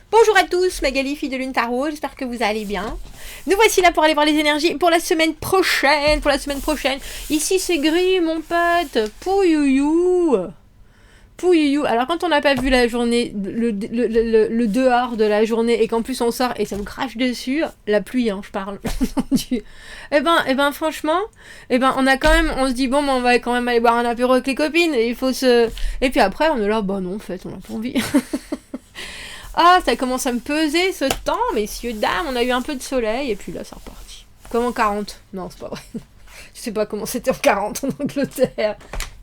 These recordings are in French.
Bonjour à tous, Magali, fille de Lune Tarot, j'espère que vous allez bien. Nous voici là pour aller voir les énergies pour la semaine prochaine, Ici c'est gris, mon pote, pouyouyou. Alors quand on n'a pas vu la journée, le dehors de la journée et qu'en plus on sort et ça vous crache dessus, la pluie, je parle. Franchement, on a quand même, on se dit bon, on va quand même aller boire un apéro avec les copines et et puis après on est là, non en fait on n'a pas envie. Ah, ça commence à me peser ce temps, messieurs, dames, on a eu un peu de soleil, et puis là, c'est reparti. Comme en 40. Non, c'est pas vrai. Je sais pas comment c'était en 40 en Angleterre.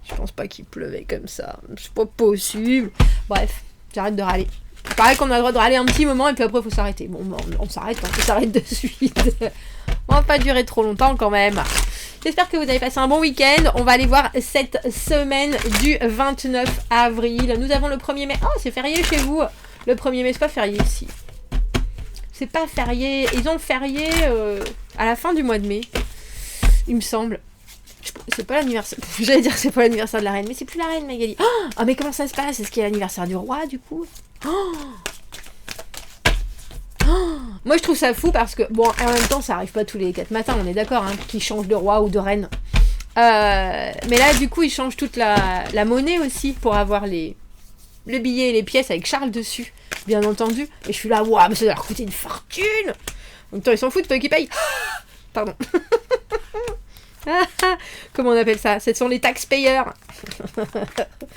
Je pense pas qu'il pleuvait comme ça. C'est pas possible. Bref, j'arrête de râler. Pareil qu'on a le droit de râler un petit moment, et puis après, il faut s'arrêter. Bon, on s'arrête, on s'arrête de suite. On va pas durer trop longtemps quand même. J'espère que vous avez passé un bon week-end. On va aller voir cette semaine du 29 avril. Nous avons le 1er mai. Oh, c'est férié chez vous. Le 1er mai, c'est pas férié ici. C'est pas férié. Ils ont férié à la fin du mois de mai. Il me semble. C'est pas l'anniversaire. J'allais dire que c'est pas l'anniversaire de la reine, mais c'est plus la reine, Magali. Oh, mais comment ça se passe? Est-ce qu'il y a l'anniversaire du roi, du coup? Moi, je trouve ça fou parce que, bon, en même temps, ça arrive pas tous les 4 matins, on est d'accord, qu'ils changent de roi ou de reine. Mais là, du coup, ils changent toute la monnaie aussi pour avoir les billets et les pièces avec Charles dessus, bien entendu. Et je suis là, waouh, mais ça doit leur coûter une fortune. En même temps, ils s'en foutent, faut qu'ils payent. Pardon. Comment on appelle ça? Ce sont les taxpayers.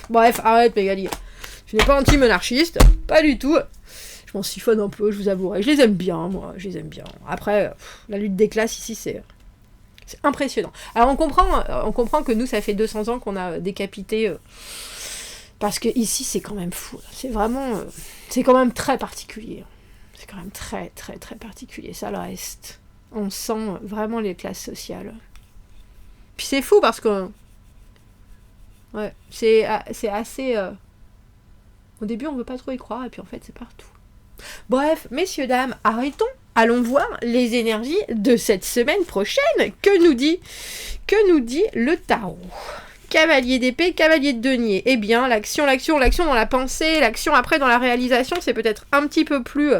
Bref, arrête, Magali. Je n'ai pas anti-monarchiste, pas du tout. Je m'en siphonne un peu, je vous avouerai. Je les aime bien, moi, je les aime bien. Après, la lutte des classes ici, c'est impressionnant. Alors, on comprend que nous, ça fait 200 ans qu'on a décapité... parce que ici, c'est quand même fou. C'est vraiment... c'est quand même très particulier. C'est quand même très, très, très particulier. Ça le reste. On sent vraiment les classes sociales. Puis c'est fou parce que... ouais, c'est assez... au début, on veut pas trop y croire, et puis en fait, c'est partout. Bref, messieurs, dames, arrêtons. Allons voir les énergies de cette semaine prochaine. Que nous dit le tarot? Cavalier d'épée, cavalier de denier. Eh bien, l'action dans la pensée, l'action après dans la réalisation, c'est peut-être un petit peu plus...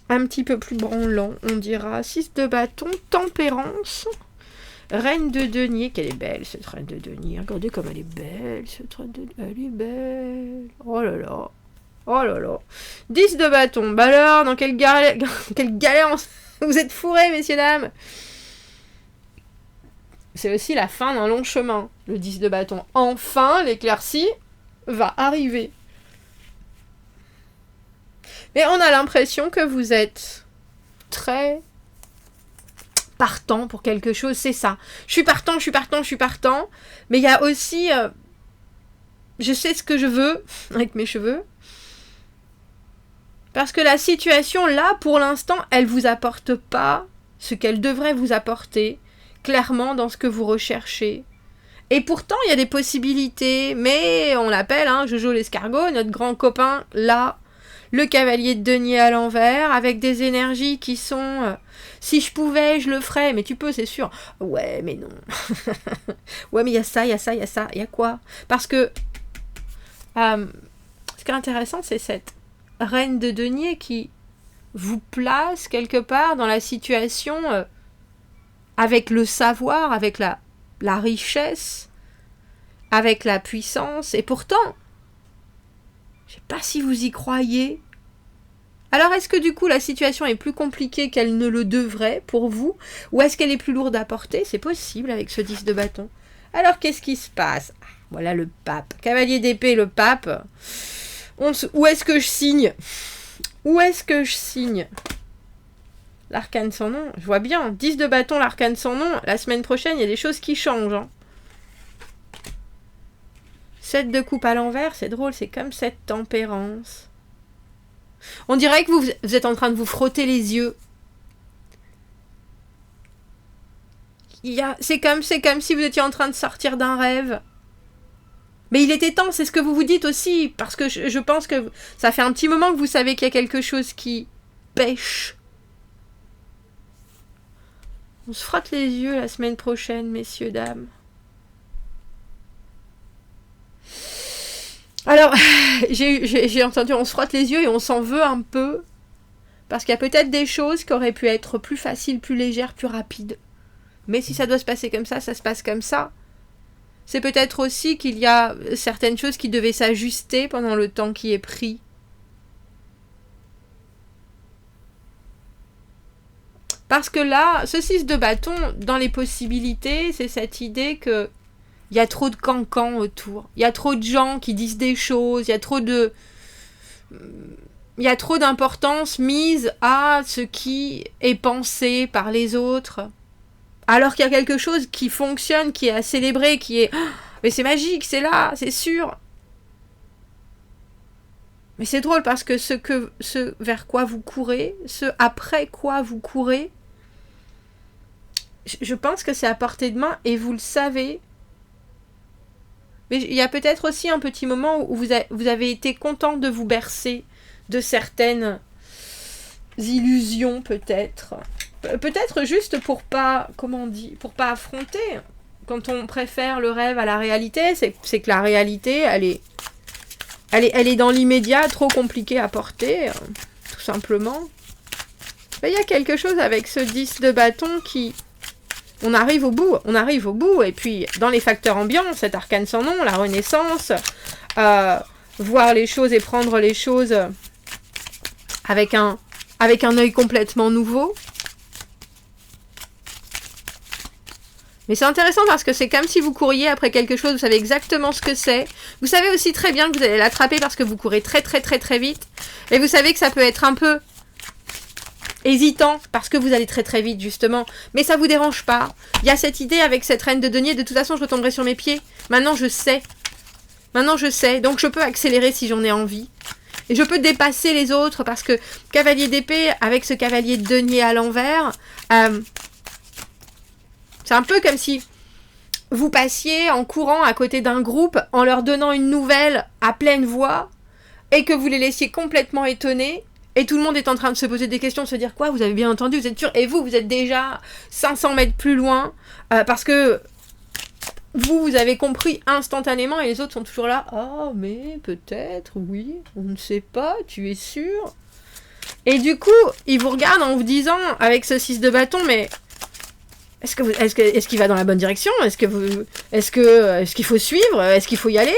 un petit peu plus branlant, on dira. 6 de bâton, tempérance. Reine de denier, qu'elle est belle, cette reine de denier. Regardez comme elle est belle, cette reine de denier. Elle est belle. Oh là là. Oh là là. 10 de bâton. Bah alors, dans quelle galère vous êtes fourrés, messieurs, dames. C'est aussi la fin d'un long chemin, le 10 de bâton. Enfin, l'éclaircie va arriver. Mais on a l'impression que vous êtes très partant pour quelque chose, c'est ça. Je suis partant. Mais il y a aussi... je sais ce que je veux avec mes cheveux. Parce que la situation, là, pour l'instant, elle vous apporte pas ce qu'elle devrait vous apporter, clairement, dans ce que vous recherchez. Et pourtant, il y a des possibilités, mais on l'appelle, Jojo l'escargot, notre grand copain, là, le cavalier de denier à l'envers, avec des énergies qui sont... si je pouvais, je le ferais, mais tu peux, c'est sûr. Ouais, mais non. Ouais, mais il y a ça, il y a quoi? Parce que... ce qui est intéressant, c'est cette reine de denier qui vous place quelque part dans la situation avec le savoir, avec la richesse, avec la puissance, et pourtant, je sais pas si vous y croyez. Alors est-ce que du coup la situation est plus compliquée qu'elle ne le devrait pour vous, ou est-ce qu'elle est plus lourde à porter? C'est possible avec ce 10 de bâton. Alors qu'est-ce qui se passe? Voilà le pape. Cavalier d'épée, le pape. Où est-ce que je signe? L'arcane sans nom, je vois bien. 10 de bâton, l'arcane sans nom. La semaine prochaine, il y a des choses qui changent. 7 de coupe à l'envers, c'est drôle, c'est comme cette tempérance. On dirait que vous êtes en train de vous frotter les yeux. C'est comme si vous étiez en train de sortir d'un rêve. Mais il était temps, c'est ce que vous vous dites aussi, parce que je pense que ça fait un petit moment que vous savez qu'il y a quelque chose qui pêche. On se frotte les yeux la semaine prochaine, messieurs, dames. Alors, j'ai entendu, on se frotte les yeux et on s'en veut un peu. Parce qu'il y a peut-être des choses qui auraient pu être plus faciles, plus légères, plus rapides. Mais si ça doit se passer comme ça se passe comme ça. C'est peut-être aussi qu'il y a certaines choses qui devaient s'ajuster pendant le temps qui est pris. Parce que là, ce 6 de bâton, dans les possibilités, c'est cette idée que il y a trop de cancans autour. Il y a trop de gens qui disent des choses. Il y a trop d'importance mise à ce qui est pensé par les autres. Alors qu'il y a quelque chose qui fonctionne, qui est à célébrer, qui est... Oh, mais c'est magique, c'est là, c'est sûr. Mais c'est drôle parce que ce vers quoi vous courez, ce après quoi vous courez, je pense que c'est à portée de main et vous le savez. Mais il y a peut-être aussi un petit moment où vous avez été content de vous bercer de certaines illusions, peut-être. Peut-être juste pour pas, comment on dit, pour pas affronter. Quand on préfère le rêve à la réalité, c'est que la réalité, elle est dans l'immédiat, trop compliquée à porter, tout simplement. Il y a quelque chose avec ce 10 de bâton qui... On arrive au bout, et puis dans les facteurs ambiants, cet arcane sans nom, la renaissance, voir les choses et prendre les choses avec un œil complètement nouveau. Mais c'est intéressant parce que c'est comme si vous couriez après quelque chose, vous savez exactement ce que c'est. Vous savez aussi très bien que vous allez l'attraper parce que vous courez très très très très vite. Et vous savez que ça peut être un peu hésitant parce que vous allez très très vite justement, mais ça vous dérange pas. Il y a cette idée avec cette reine de denier, de toute façon je retomberai sur mes pieds. Maintenant je sais, donc je peux accélérer si j'en ai envie. Et je peux dépasser les autres parce que cavalier d'épée avec ce cavalier de denier à l'envers, c'est un peu comme si vous passiez en courant à côté d'un groupe en leur donnant une nouvelle à pleine voix et que vous les laissiez complètement étonnés. Et tout le monde est en train de se poser des questions, de se dire quoi, vous avez bien entendu, vous êtes sûr? Et vous êtes déjà 500 mètres plus loin, parce que vous avez compris instantanément et les autres sont toujours là. Ah, mais peut-être, oui, on ne sait pas, tu es sûr? Et du coup, ils vous regardent en vous disant, avec ce 6 de bâton, mais est-ce qu'il va dans la bonne direction? Est-ce qu'il faut suivre? Est-ce qu'il faut y aller?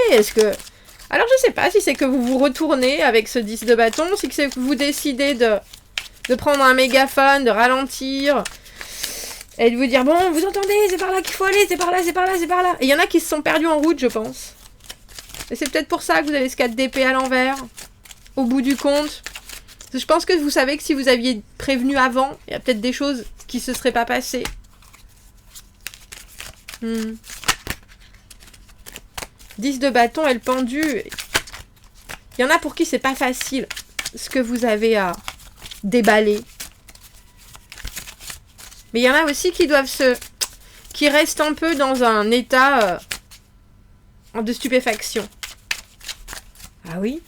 Alors je sais pas si c'est que vous vous retournez avec ce 10 de bâton, si c'est que vous décidez de prendre un mégaphone, de ralentir, et de vous dire, bon, vous entendez, c'est par là qu'il faut aller, c'est par là. Et il y en a qui se sont perdus en route, je pense. Et c'est peut-être pour ça que vous avez ce 4 d'épée à l'envers, au bout du compte. Je pense que vous savez que si vous aviez prévenu avant, il y a peut-être des choses qui se seraient pas passées. 10 de bâton et le pendu. Il y en a pour qui c'est pas facile ce que vous avez à déballer. Mais il y en a aussi qui restent un peu dans un état de stupéfaction. Ah oui?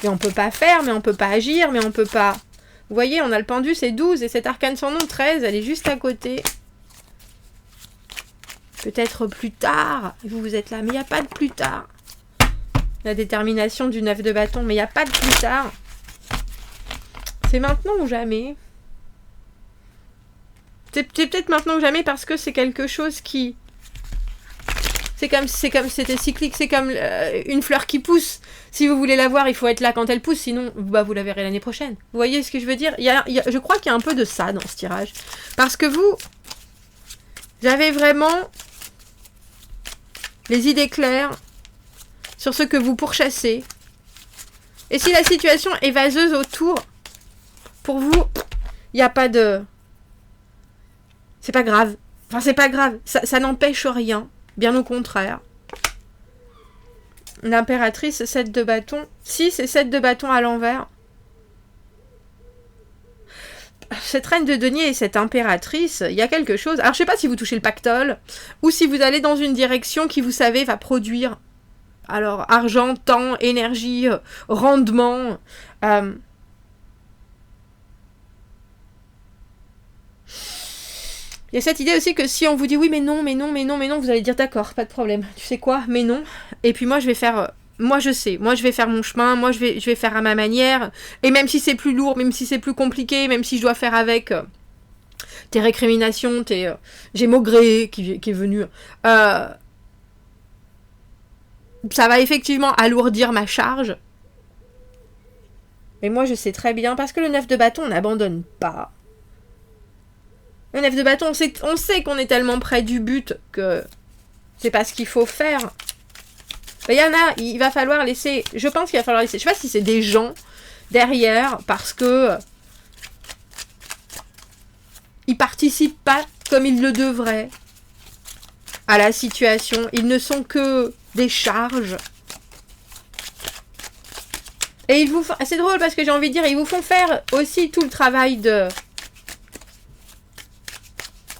Mais on peut pas faire, mais on peut pas agir, mais on peut pas... Vous voyez, on a le pendu, c'est 12, et cette arcane sans nom, 13, elle est juste à côté. Peut-être plus tard. Et vous êtes là, mais il n'y a pas de plus tard. La détermination du 9 de bâton, mais il n'y a pas de plus tard. C'est maintenant ou jamais. C'est peut-être maintenant ou jamais parce que c'est quelque chose qui... C'est comme c'était cyclique, c'est comme une fleur qui pousse. Si vous voulez la voir, il faut être là quand elle pousse, sinon vous la verrez l'année prochaine. Vous voyez ce que je veux dire? Je crois qu'il y a un peu de ça dans ce tirage. Parce que vous avez vraiment les idées claires sur ce que vous pourchassez. Et si la situation est vaseuse autour, pour vous, il n'y a pas de... C'est pas grave. Enfin, c'est pas grave. Ça n'empêche rien. Bien au contraire. L'impératrice, 7 de bâton. 6 et 7 de bâton à l'envers. Cette reine de denier et cette impératrice, il y a quelque chose. Alors, je sais pas si vous touchez le pactole ou si vous allez dans une direction qui, vous savez, va produire. Alors, argent, temps, énergie, rendement. Il y a cette idée aussi que si on vous dit oui, mais non, vous allez dire d'accord, pas de problème. Tu sais quoi, mais non. Et puis moi, je vais faire moi je sais, moi je vais faire mon chemin, moi je vais faire à ma manière, et même si c'est plus lourd, même si c'est plus compliqué, même si je dois faire avec tes récriminations, j'ai Maugré qui est venu, ça va effectivement alourdir ma charge, mais moi je sais très bien, parce que le 9 de bâton on n'abandonne pas. Le 9 de bâton, on sait qu'on est tellement près du but que c'est pas ce qu'il faut faire. Il y en a, il va falloir laisser, je pense qu'il va falloir laisser, je sais pas si c'est des gens derrière, parce que ils participent pas comme ils le devraient à la situation, ils ne sont que des charges. Et ils vous font, c'est drôle parce que j'ai envie de dire, ils vous font faire aussi tout le travail de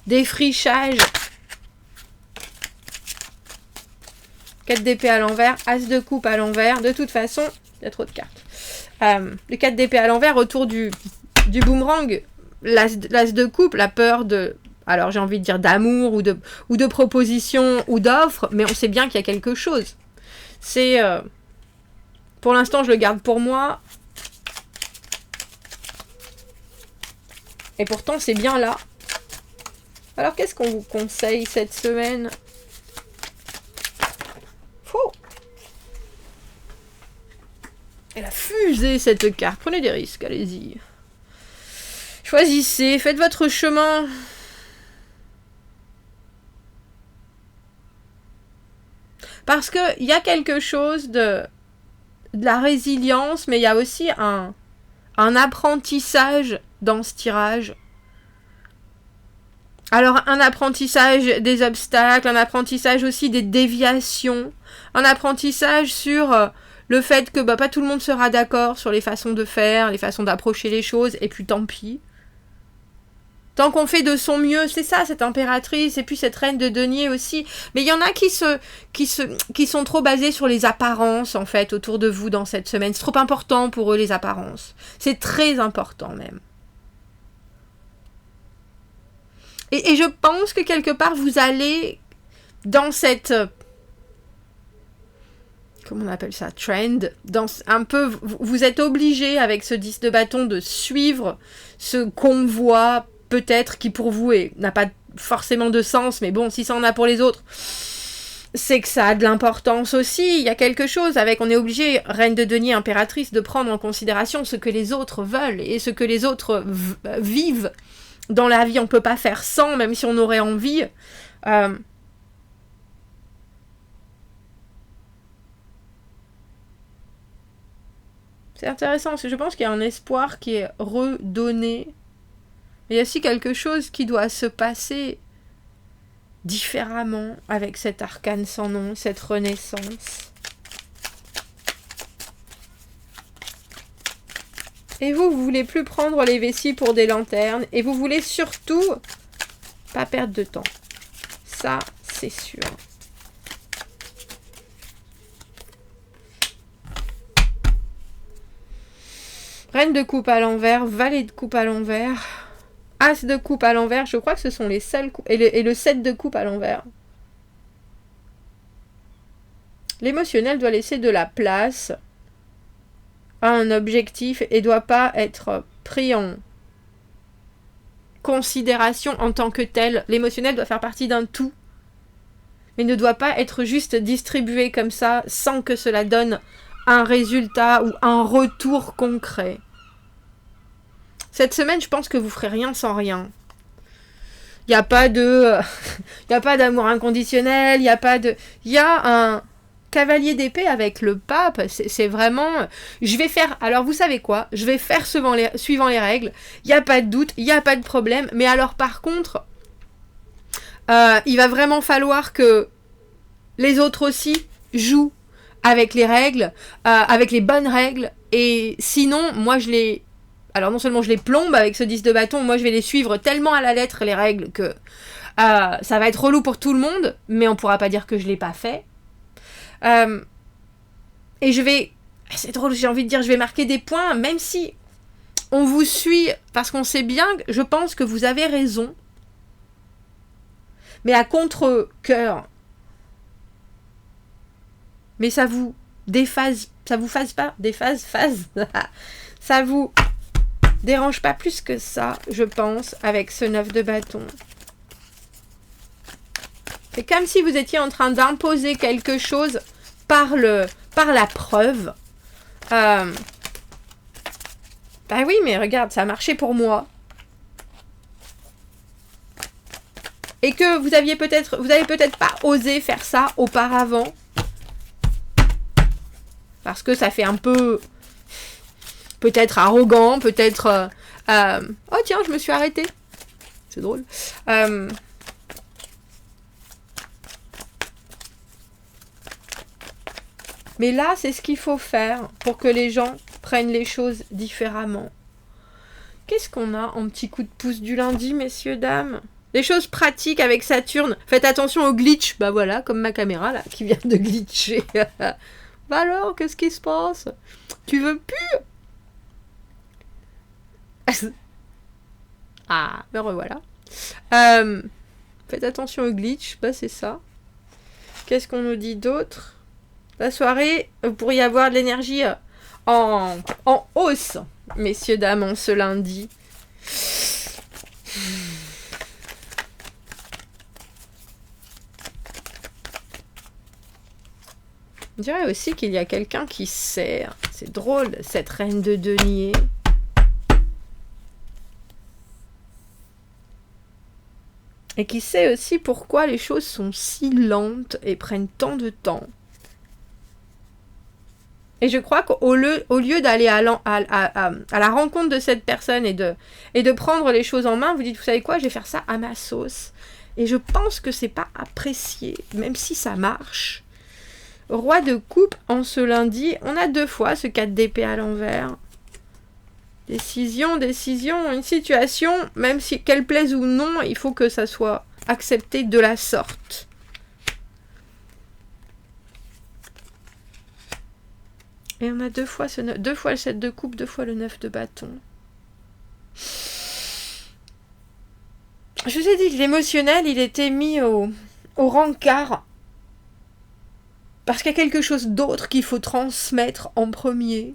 défrichage. 4 d'épée à l'envers, as de coupe à l'envers. De toute façon, il y a trop de cartes. Le 4 d'épée à l'envers, autour du boomerang, l'as de coupe, la peur de... Alors j'ai envie de dire d'amour ou de proposition ou d'offre, mais on sait bien qu'il y a quelque chose. C'est... pour l'instant, je le garde pour moi. Et pourtant, c'est bien là. Alors, qu'est-ce qu'on vous conseille cette semaine ? Faux. Elle a fusé cette carte. Prenez des risques, allez-y. Choisissez, faites votre chemin. Parce qu'il y a quelque chose de la résilience, mais il y a aussi un apprentissage dans ce tirage. Alors, un apprentissage des obstacles, un apprentissage aussi des déviations, un apprentissage sur le fait que pas tout le monde sera d'accord sur les façons de faire, les façons d'approcher les choses, et puis tant pis. Tant qu'on fait de son mieux, c'est ça, cette impératrice, et puis cette reine de denier aussi. Mais il y en a qui sont trop basés sur les apparences, en fait, autour de vous dans cette semaine. C'est trop important pour eux, les apparences. C'est très important, même. Et je pense que quelque part, vous allez dans cette... comment on appelle ça ? Trend. Dans un peu, vous êtes obligé, avec ce 10 de bâton, de suivre ce convoi, peut-être, qui pour vous n'a pas forcément de sens, mais bon, si ça en a pour les autres, c'est que ça a de l'importance aussi. Il y a quelque chose avec... On est obligé, reine de denier, impératrice, de prendre en considération ce que les autres veulent et ce que les autres vivent. Dans la vie, on ne peut pas faire sans, même si on aurait envie. C'est intéressant, parce que je pense qu'il y a un espoir qui est redonné. Mais il y a aussi quelque chose qui doit se passer différemment avec cet arcane sans nom, cette renaissance. Et vous voulez plus prendre les vessies pour des lanternes. Et vous voulez surtout pas perdre de temps. Ça, c'est sûr. Reine de coupe à l'envers, valet de coupe à l'envers, as de coupe à l'envers. Je crois que ce sont les seuls coups. Et le 7 de coupe à l'envers. L'émotionnel doit laisser de la place à un objectif et doit pas être pris en considération en tant que tel. L'émotionnel doit faire partie d'un tout, mais ne doit pas être juste distribué comme ça sans que cela donne un résultat ou un retour concret. Cette semaine, je pense que vous ferez rien sans rien. Il n'y a pas d'amour inconditionnel, il y a un cavalier d'épée avec le pape, c'est vraiment... Je vais faire... Alors, vous savez quoi ? Je vais faire suivant les règles. Il n'y a pas de doute, il n'y a pas de problème. Mais alors, par contre, il va vraiment falloir que les autres aussi jouent avec les règles, avec les bonnes règles. Et sinon, moi, alors, non seulement je les plombe avec ce 10 de bâton, moi, je vais les suivre tellement à la lettre, les règles, que ça va être relou pour tout le monde, mais on pourra pas dire que je l'ai pas fait. Et je vais... C'est drôle, j'ai envie de dire, je vais marquer des points, même si on vous suit, parce qu'on sait bien, je pense que vous avez raison. Mais à contre-cœur. Mais ça vous ça vous fasse pas, ça vous dérange pas plus que ça, je pense, avec ce 9 de bâton. C'est comme si vous étiez en train d'imposer quelque chose par la preuve. Bah oui, mais regarde, ça a marché pour moi. Et que vous avez peut-être pas osé faire ça auparavant. Parce que ça fait un peu, peut-être arrogant, peut-être... oh tiens, je me suis arrêtée. C'est drôle. Mais là, c'est ce qu'il faut faire pour que les gens prennent les choses différemment. Qu'est-ce qu'on a en petit coup de pouce du lundi, messieurs, dames? Des choses pratiques avec Saturne. Faites attention au glitch. Bah voilà, comme ma caméra, là, qui vient de glitcher. Bah alors, qu'est-ce qui se passe? Tu veux plus? Ah, me revoilà. Faites attention au glitch. Bah c'est ça. Qu'est-ce qu'on nous dit d'autre? La soirée, vous pourriez avoir de l'énergie en hausse, messieurs, dames, en ce lundi. On dirait aussi qu'il y a quelqu'un qui sait. C'est drôle, cette reine de denier. Et qui sait aussi pourquoi les choses sont si lentes et prennent tant de temps. Et je crois qu'au lieu d'aller à la rencontre de cette personne et de prendre les choses en main, vous dites, vous savez quoi, je vais faire ça à ma sauce. Et je pense que c'est pas apprécié, même si ça marche. Roi de coupe en ce lundi, on a 2 fois ce 4 d'épée à l'envers. Décision, une situation, même si qu'elle plaise ou non, il faut que ça soit accepté de la sorte. Et on a 2 fois le 7 de coupe, 2 fois le 9 de bâton. Je vous ai dit que l'émotionnel, il était mis au rencard. Parce qu'il y a quelque chose d'autre qu'il faut transmettre en premier.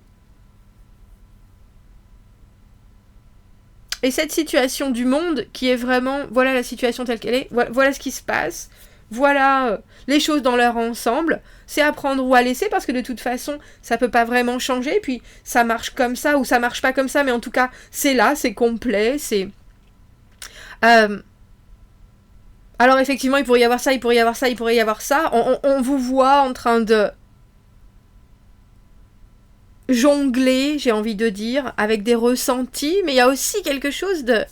Et cette situation du monde qui est vraiment, voilà la situation telle qu'elle est, voilà ce qui se passe, voilà les choses dans leur ensemble, c'est à prendre ou à laisser parce que de toute façon, ça peut pas vraiment changer, puis ça marche comme ça ou ça marche pas comme ça, mais en tout cas, c'est là, c'est complet, c'est... Alors effectivement, il pourrait y avoir ça, il pourrait y avoir ça, il pourrait y avoir ça, on vous voit en train de jongler, j'ai envie de dire, avec des ressentis, mais il y a aussi quelque chose de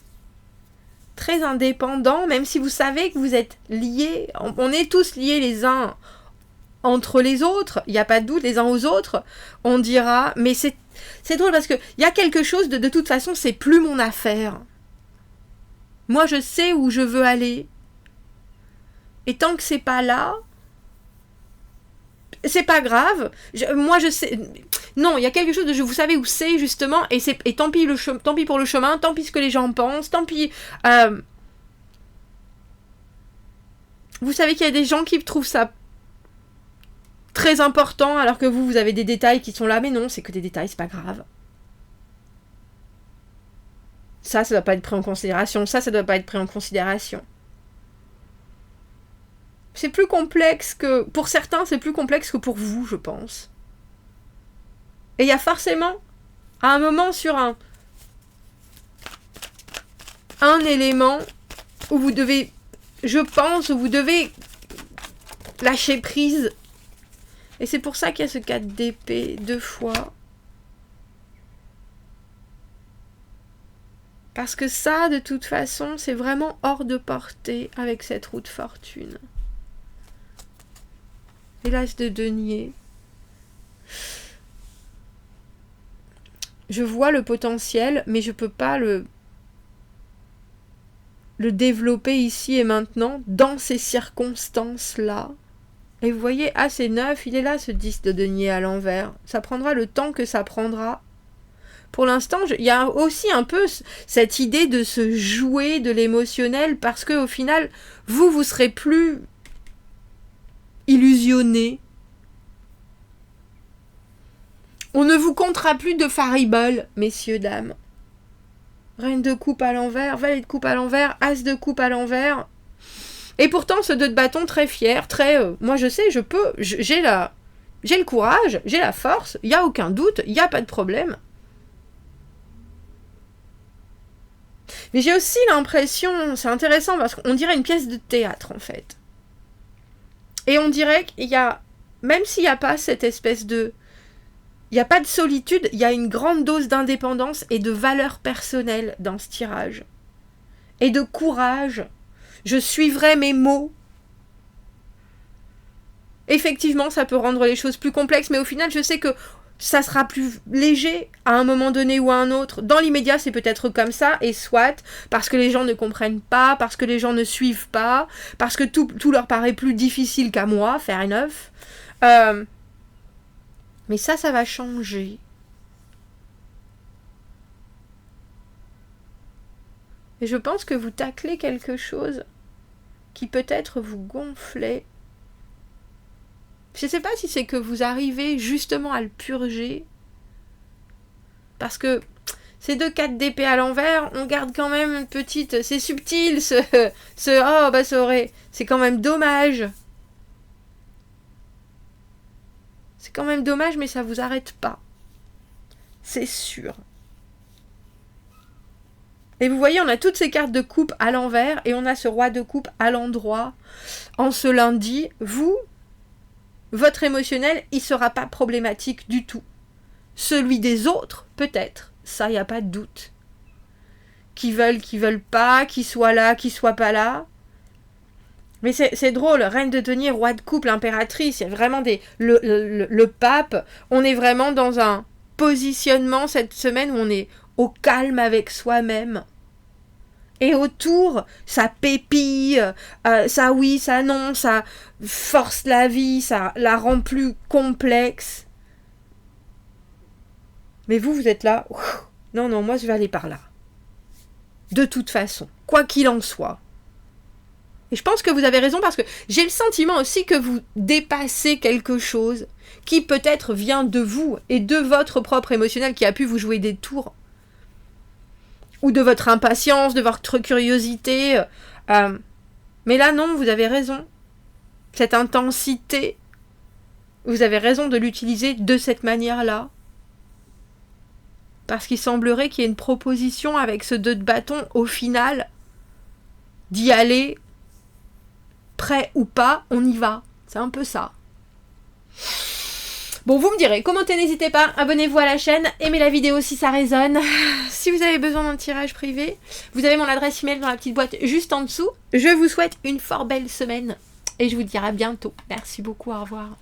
très indépendant, même si vous savez que vous êtes liés, on est tous liés les uns entre les autres, il n'y a pas de doute, les uns aux autres, on dira, mais c'est drôle parce que il y a quelque chose de toute façon, c'est plus mon affaire. Moi, je sais où je veux aller. Et tant que c'est pas là, c'est pas grave. Moi, je sais. Non, il y a quelque chose de vous savez où c'est justement, et tant pis tant pis pour le chemin, tant pis ce que les gens pensent, tant pis. Vous savez qu'il y a des gens qui trouvent ça très important, alors que vous avez des détails qui sont là, mais non, c'est que des détails, c'est pas grave. Ça doit pas être pris en considération. Ça doit pas être pris en considération. C'est plus complexe que... Pour certains, c'est plus complexe que pour vous, je pense. Et il y a forcément, à un moment, sur un élément où vous devez... Je pense, où vous devez lâcher prise. Et c'est pour ça qu'il y a ce 4 d'épée 2 fois. Parce que ça, de toute façon, c'est vraiment hors de portée avec cette roue de fortune. Et l'as de denier. Je vois le potentiel, mais je peux pas le développer ici et maintenant, dans ces circonstances-là. Et vous voyez, c'est 9, il est là ce 10 de denier à l'envers. Ça prendra le temps que ça prendra. Pour l'instant, il y a aussi un peu cette idée de se jouer de l'émotionnel, parce que au final, vous serez plus illusionné. On ne vous comptera plus de fariboles, messieurs, dames. Reine de coupe à l'envers, valet de coupe à l'envers, as de coupe à l'envers. Et pourtant, ce 2 de bâton très fier, très... moi, je sais, je peux... J'ai le courage, j'ai la force, il n'y a aucun doute, il n'y a pas de problème. Mais j'ai aussi l'impression, c'est intéressant, parce qu'on dirait une pièce de théâtre, en fait. Et on dirait qu'il y a... Même s'il n'y a pas cette espèce de... Il n'y a pas de solitude, il y a une grande dose d'indépendance et de valeur personnelle dans ce tirage. Et de courage. Je suivrai mes mots. Effectivement, ça peut rendre les choses plus complexes, mais au final, je sais que ça sera plus léger à un moment donné ou à un autre. Dans l'immédiat, c'est peut-être comme ça, et soit, parce que les gens ne comprennent pas, parce que les gens ne suivent pas, parce que tout leur paraît plus difficile qu'à moi, fair enough. Mais ça va changer. Et je pense que vous taclez quelque chose qui peut-être vous gonflait. Je ne sais pas si c'est que vous arrivez justement à le purger. Parce que ces 2 4 d'épée à l'envers, on garde quand même une petite... C'est subtil, oh, bah ça aurait... C'est quand même dommage. C'est quand même dommage, mais ça vous arrête pas. C'est sûr. Et vous voyez, on a toutes ces cartes de coupe à l'envers et on a ce roi de coupe à l'endroit. En ce lundi, votre émotionnel, il sera pas problématique du tout. Celui des autres, peut-être. Ça, il n'y a pas de doute. Qui veulent pas, qui soient là, qui soient pas là. Mais c'est drôle, reine de denier, roi de coupe, l'impératrice, il y a vraiment le pape. On est vraiment dans un positionnement cette semaine où on est au calme avec soi-même. Et autour, ça pépille, ça oui, ça non, ça force la vie, ça la rend plus complexe. Mais vous êtes là, non, moi je vais aller par là. De toute façon, quoi qu'il en soit. Et je pense que vous avez raison parce que j'ai le sentiment aussi que vous dépassez quelque chose qui peut-être vient de vous et de votre propre émotionnel qui a pu vous jouer des tours. Ou de votre impatience, de votre curiosité. Mais là, non, vous avez raison. Cette intensité, vous avez raison de l'utiliser de cette manière-là. Parce qu'il semblerait qu'il y ait une proposition avec ce 2 de bâton, au final, d'y aller... Prêt ou pas, on y va. C'est un peu ça. Bon, vous me direz, commentez, n'hésitez pas, abonnez-vous à la chaîne, aimez la vidéo si ça résonne. Si vous avez besoin d'un tirage privé, vous avez mon adresse email dans la petite boîte juste en dessous. Je vous souhaite une fort belle semaine et je vous dis à bientôt. Merci beaucoup, au revoir.